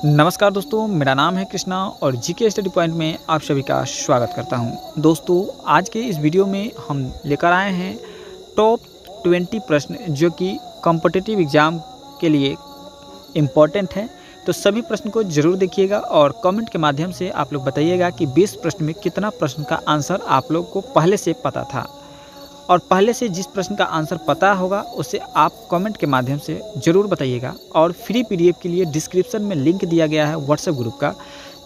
नमस्कार दोस्तों, मेरा नाम है कृष्णा और जीके स्टडी पॉइंट में आप सभी का स्वागत करता हूं। दोस्तों, आज के इस वीडियो में हम लेकर आए हैं टॉप 20 प्रश्न जो कि कॉम्पिटिटिव एग्ज़ाम के लिए इम्पॉर्टेंट हैं। तो सभी प्रश्न को ज़रूर देखिएगा और कमेंट के माध्यम से आप लोग बताइएगा कि 20 प्रश्न में कितना प्रश्न का आंसर आप लोग को पहले से पता था, और पहले से जिस प्रश्न का आंसर पता होगा उसे आप कमेंट के माध्यम से ज़रूर बताइएगा। और फ्री पीडीएफ के लिए डिस्क्रिप्शन में लिंक दिया गया है व्हाट्सएप ग्रुप का,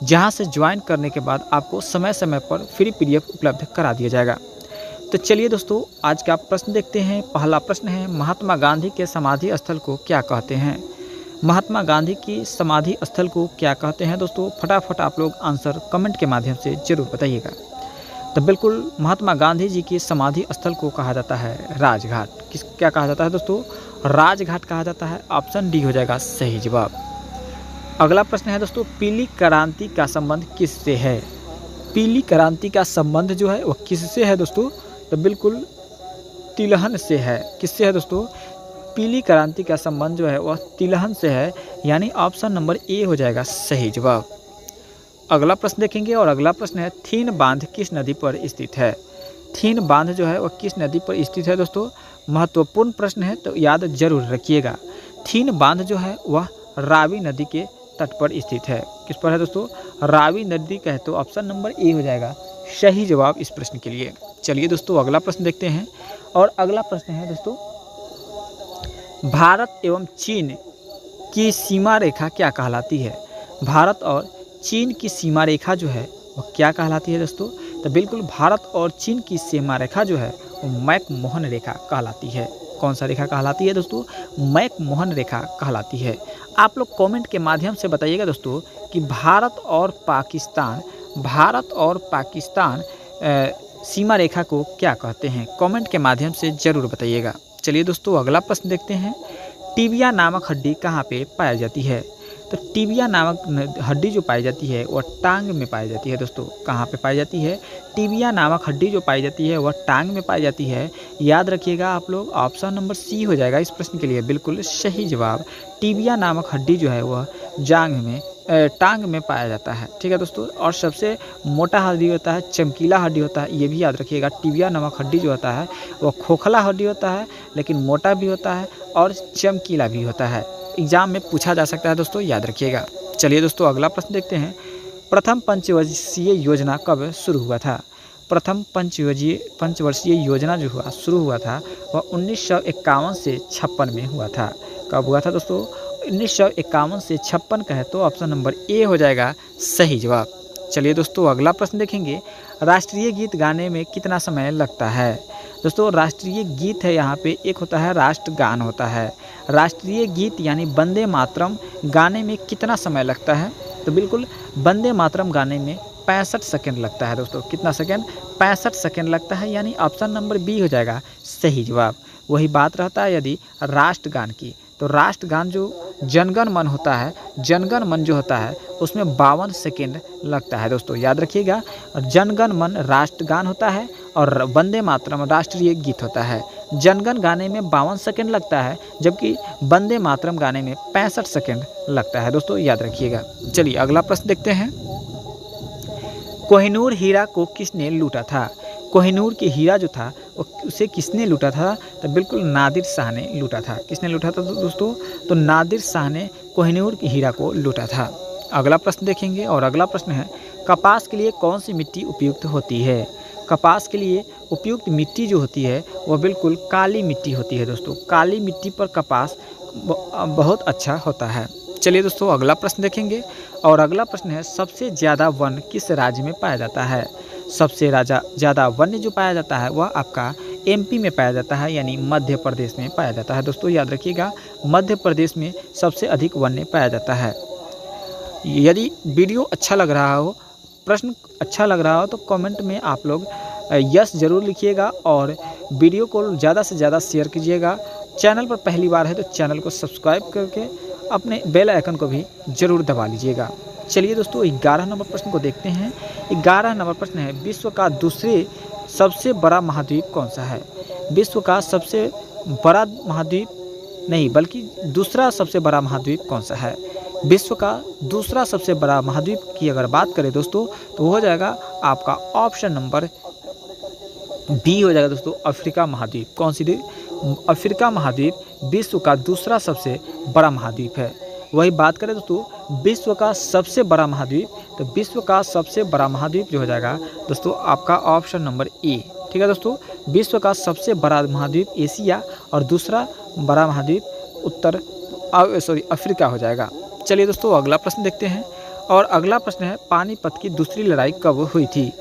जहां से ज्वाइन करने के बाद आपको समय समय पर फ्री पीडीएफ उपलब्ध करा दिया जाएगा। तो चलिए दोस्तों, आज का प्रश्न देखते हैं। पहला प्रश्न है, महात्मा गांधी के समाधि स्थल को क्या कहते हैं? महात्मा गांधी की समाधि स्थल को क्या कहते हैं? दोस्तों फटाफट आप लोग आंसर कमेंट के माध्यम से ज़रूर बताइएगा। तो बिल्कुल, महात्मा गांधी जी की समाधि स्थल को कहा जाता है राजघाट। क्या कहा जाता है दोस्तों? राजघाट कहा जाता है। ऑप्शन डी हो जाएगा सही जवाब। अगला प्रश्न है दोस्तों, पीली क्रांति का संबंध किससे है? पीली क्रांति का संबंध जो है वो किससे है दोस्तों? तो बिल्कुल तिलहन से है। किससे है दोस्तों? पीली क्रांति का संबंध जो है वह तिलहन से है, यानी ऑप्शन नंबर ए हो जाएगा सही जवाब। अगला प्रश्न देखेंगे और अगला प्रश्न है, थीन बांध किस नदी पर स्थित है? थीन बांध जो है वह किस नदी पर स्थित है दोस्तों? महत्वपूर्ण प्रश्न है, तो याद जरूर रखिएगा। थीन बांध जो है वह रावी नदी के तट पर स्थित है। किस पर है दोस्तों? रावी नदी का है, तो ऑप्शन नंबर ए हो जाएगा सही जवाब इस प्रश्न के लिए। चलिए दोस्तों, अगला प्रश्न देखते हैं और अगला प्रश्न है दोस्तों, भारत एवं चीन की सीमा रेखा क्या कहलाती है? भारत और चीन की सीमा रेखा जो है वो क्या कहलाती है दोस्तों? तो बिल्कुल, भारत और चीन की सीमा रेखा जो है वो मैक-मोहन रेखा कहलाती है। कौन सा रेखा कहलाती है दोस्तों? मैक-मोहन रेखा कहलाती है। आप लोग कमेंट के माध्यम से बताइएगा दोस्तों कि भारत और पाकिस्तान सीमा रेखा को क्या कहते हैं? कमेंट के माध्यम से ज़रूर बताइएगा। चलिए दोस्तों, अगला प्रश्न देखते हैं। टिबिया नामक हड्डी कहाँ पे पाई जाती है? तो टिबिया नामक हड्डी जो पाई जाती है वह टांग में पाई जाती है दोस्तों। कहाँ पे पाई जाती है? टिबिया नामक हड्डी जो पाई जाती है वह टांग में पाई जाती है। याद रखिएगा आप लोग, ऑप्शन नंबर सी हो जाएगा इस प्रश्न के लिए बिल्कुल सही जवाब। टिबिया नामक हड्डी जो है वह टांग में पाया जाता है। ठीक है दोस्तों। और सबसे मोटा हड्डी होता है, चमकीला हड्डी होता है, ये भी याद रखिएगा। टिबिया नामक हड्डी जो होता है वह खोखला हड्डी होता है, लेकिन मोटा भी होता है और चमकीला भी होता है। एग्जाम में पूछा जा सकता है दोस्तों, याद रखिएगा। चलिए दोस्तों, अगला प्रश्न देखते हैं। प्रथम पंचवर्षीय योजना कब शुरू हुआ था? प्रथम पंचवर्षीय योजना जो शुरू हुआ था वह 1951 से 56 में हुआ था। कब हुआ था दोस्तों? 1951 से 56 का है, तो ऑप्शन नंबर ए हो जाएगा सही जवाब। चलिए दोस्तों, अगला प्रश्न देखेंगे। राष्ट्रीय गीत गाने में कितना समय लगता है? दोस्तों राष्ट्रीय गीत है, यहाँ पे एक होता है राष्ट्रगान होता है। राष्ट्रीय गीत यानी वंदे मातरम गाने में कितना समय लगता है? तो बिल्कुल, वंदे मातरम गाने में 65 सेकंड लगता है दोस्तों। कितना सेकंड? 65 सेकंड लगता है, यानी ऑप्शन नंबर बी हो जाएगा सही जवाब। वही बात रहता है यदि राष्ट्रगान की, तो राष्ट्रगान जो जनगण मन होता है, जनगण मन जो होता है उसमें 52 सेकेंड लगता है दोस्तों। याद रखिएगा, जनगण मन राष्ट्रगान होता है और वंदे मातरम राष्ट्रीय गीत होता है। जनगण गाने में 52 सेकेंड लगता है, जबकि वंदे मातरम गाने में 65 सेकेंड लगता है दोस्तों, याद रखिएगा। चलिए अगला प्रश्न देखते हैं। कोहिनूर हीरा को किसने लूटा था? कोहिनूर की हीरा जो था उसे किसने लूटा था? तो बिल्कुल नादिर शाह ने लूटा था। किसने लूटा था दोस्तों? तो नादिर शाह ने कोहिनूर की हीरा को लूटा था। अगला प्रश्न देखेंगे और अगला प्रश्न है, कपास के लिए कौन सी मिट्टी उपयुक्त होती है? कपास के लिए उपयुक्त मिट्टी जो होती है वह बिल्कुल काली मिट्टी होती है दोस्तों। काली मिट्टी पर कपास बहुत अच्छा होता है। चलिए दोस्तों, अगला प्रश्न देखेंगे और अगला प्रश्न है, सबसे ज़्यादा वन किस राज्य में पाया जाता है? सबसे ज़्यादा वन्य जो पाया जाता है वह आपका एमपी में पाया जाता है, यानी मध्य प्रदेश में पाया जाता है दोस्तों। याद रखिएगा, मध्य प्रदेश में सबसे अधिक वन्य पाया जाता है। यदि वीडियो अच्छा लग रहा हो, प्रश्न अच्छा लग रहा हो, तो कमेंट में आप लोग यस ज़रूर लिखिएगा और वीडियो को ज़्यादा से ज़्यादा शेयर कीजिएगा। चैनल पर पहली बार है तो चैनल को सब्सक्राइब करके अपने बेल आइकन को भी ज़रूर दबा लीजिएगा। चलिए दोस्तों, 11 नंबर प्रश्न को देखते हैं। 11 नंबर प्रश्न है, विश्व का दूसरे सबसे बड़ा महाद्वीप कौन सा है? विश्व का सबसे बड़ा महाद्वीप नहीं बल्कि दूसरा सबसे बड़ा महाद्वीप कौन सा है? विश्व का दूसरा सबसे बड़ा महाद्वीप की अगर बात करें दोस्तों तो हो जाएगा आपका ऑप्शन नंबर बी हो जाएगा दोस्तों, अफ्रीका महाद्वीप। कौन सी द्वीप? अफ्रीका महाद्वीप विश्व का दूसरा सबसे बड़ा महाद्वीप है। वही बात करें दोस्तों विश्व का सबसे बड़ा महाद्वीप, तो विश्व का सबसे बड़ा महाद्वीप जो हो जाएगा दोस्तों आपका ऑप्शन नंबर ए। ठीक है दोस्तों, विश्व का सबसे बड़ा महाद्वीप एशिया और दूसरा बड़ा महाद्वीप अफ्रीका हो जाएगा। चलिए दोस्तों अगला प्रश्न देखते हैं, और अगला प्रश्न है पानीपत की दूसरी लड़ाई कब हुई थी?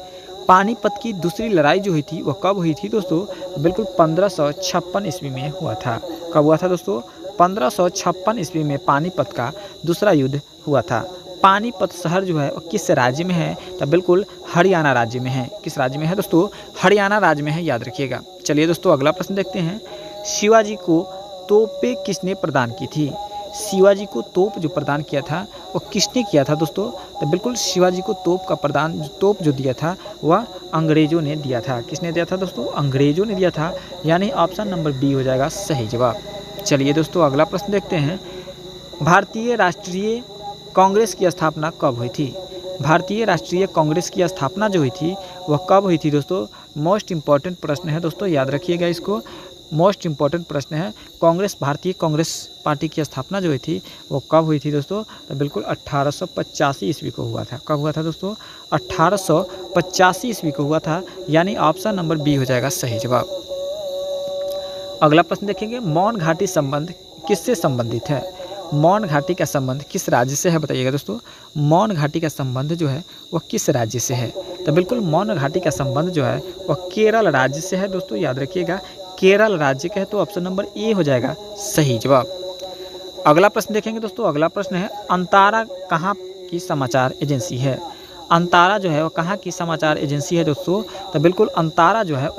पानीपत की दूसरी लड़ाई जो हुई थी वह कब हुई थी दोस्तों? बिल्कुल 1556 ईस्वी में हुआ था। कब हुआ था दोस्तों? 1556 ईस्वी में पानीपत का दूसरा युद्ध हुआ था। पानीपत शहर जो है वो किस राज्य में है? तो बिल्कुल हरियाणा राज्य में है। किस राज्य में है दोस्तों? हरियाणा राज्य में है, याद रखिएगा। चलिए दोस्तों अगला प्रश्न देखते हैं, शिवाजी को तोपें किसने प्रदान की थी? शिवाजी को तोप जो प्रदान किया था वो किसने किया था दोस्तों? तो बिल्कुल शिवाजी को तोप जो दिया था वह अंग्रेजों ने दिया था। किसने दिया था दोस्तों? अंग्रेजों ने दिया था, यानी ऑप्शन नंबर बी हो जाएगा सही जवाब। चलिए दोस्तों अगला प्रश्न देखते हैं, भारतीय राष्ट्रीय कांग्रेस की स्थापना कब हुई थी? भारतीय राष्ट्रीय कांग्रेस की स्थापना जो हुई थी वह कब हुई थी दोस्तों? मोस्ट इंपॉर्टेंट प्रश्न है दोस्तों, याद रखिएगा इसको। मोस्ट इंपॉर्टेंट प्रश्न है, भारतीय कांग्रेस पार्टी की स्थापना जो हुई थी वो कब हुई थी दोस्तों? तो बिल्कुल 1885 ईस्वी को हुआ था। कब हुआ था दोस्तों? 1885 ईस्वी को हुआ था, यानी ऑप्शन नंबर बी हो जाएगा सही जवाब। अगला प्रश्न देखेंगे, मौन घाटी संबंध किससे संबंधित है? मौन घाटी का संबंध किस राज्य से है बताइएगा दोस्तों? मौन घाटी का संबंध जो है वह किस राज्य से है? तो बिल्कुल मौन घाटी का संबंध जो है वह केरल राज्य से है दोस्तों, याद रखिएगा। केरल राज्य का है तो ऑप्शन नंबर ए हो जाएगा सही जवाब। अगला प्रश्न देखेंगे दोस्तों, अगला प्रश्न है, अंतारा कहाँ की समाचार एजेंसी है? अंतारा जो है वो कहाँ की समाचार एजेंसी है दोस्तों? तो बिल्कुल अंतारा जो है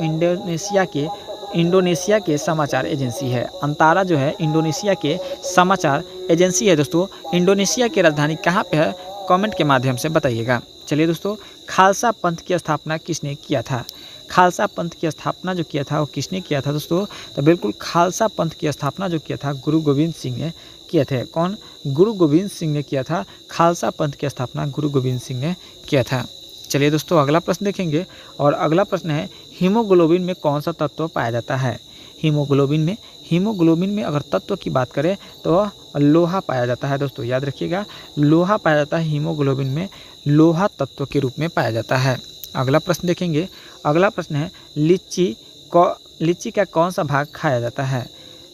इंडोनेशिया के समाचार एजेंसी है। अंतारा जो है इंडोनेशिया के समाचार एजेंसी है दोस्तों। इंडोनेशिया की राजधानी कहाँ पे है? कमेंट के माध्यम से बताइएगा। चलिए दोस्तों, खालसा पंथ की स्थापना किसने किया था? खालसा पंथ की स्थापना जो किया था वो किसने किया था दोस्तों? तो बिल्कुल खालसा पंथ की स्थापना जो किया था गुरु गोविंद सिंह ने किए थे। कौन? गुरु गोविंद सिंह ने किया था। खालसा पंथ की स्थापना गुरु गोविंद सिंह ने किया था। चलिए दोस्तों अगला प्रश्न देखेंगे, और अगला प्रश्न है, हीमोग्लोबिन में कौन सा तत्व पाया जाता है? हीमोग्लोबिन में अगर तत्व की बात करें तो लोहा पाया जाता है दोस्तों, याद रखिएगा। लोहा पाया जाता है हीमोग्लोबिन में, लोहा तत्व के रूप में पाया जाता है। अगला प्रश्न देखेंगे, अगला प्रश्न है, लीची का कौन सा भाग खाया जाता है?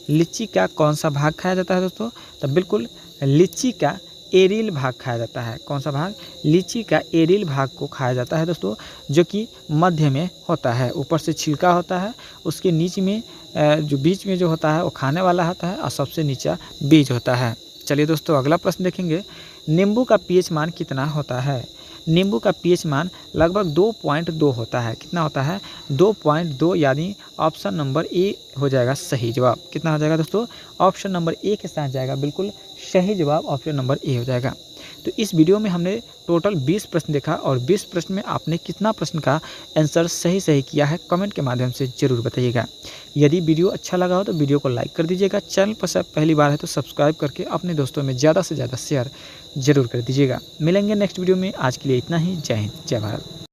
लीची का कौन सा भाग खाया जाता है दोस्तों? तो बिल्कुल लीची का एरिल भाग खाया जाता है। कौन सा भाग? लीची का एरिल भाग को खाया जाता है दोस्तों, जो कि मध्य में होता है। ऊपर से छिलका होता है, उसके नीचे में जो बीच में जो होता है वो खाने वाला होता है, और सबसे नीचा बीज होता है। चलिए दोस्तों अगला प्रश्न देखेंगे, नींबू का पीएच मान कितना होता है? नींबू का पीएच मान लगभग 2.2 होता है। कितना होता है? 2.2, यानी ऑप्शन नंबर ए हो जाएगा सही जवाब। कितना हो जाएगा दोस्तों? ऑप्शन नंबर ए के साथ जाएगा बिल्कुल सही जवाब, ऑप्शन नंबर ए हो जाएगा। तो इस वीडियो में हमने टोटल 20 प्रश्न देखा, और 20 प्रश्न में आपने कितना प्रश्न का आंसर सही किया है कमेंट के माध्यम से ज़रूर बताइएगा। यदि वीडियो अच्छा लगा हो तो वीडियो को लाइक कर दीजिएगा। चैनल पर पहली बार है तो सब्सक्राइब करके अपने दोस्तों में ज़्यादा से ज़्यादा शेयर जरूर कर दीजिएगा। मिलेंगे नेक्स्ट वीडियो में, आज के लिए इतना ही। जय हिंद, जय भारत।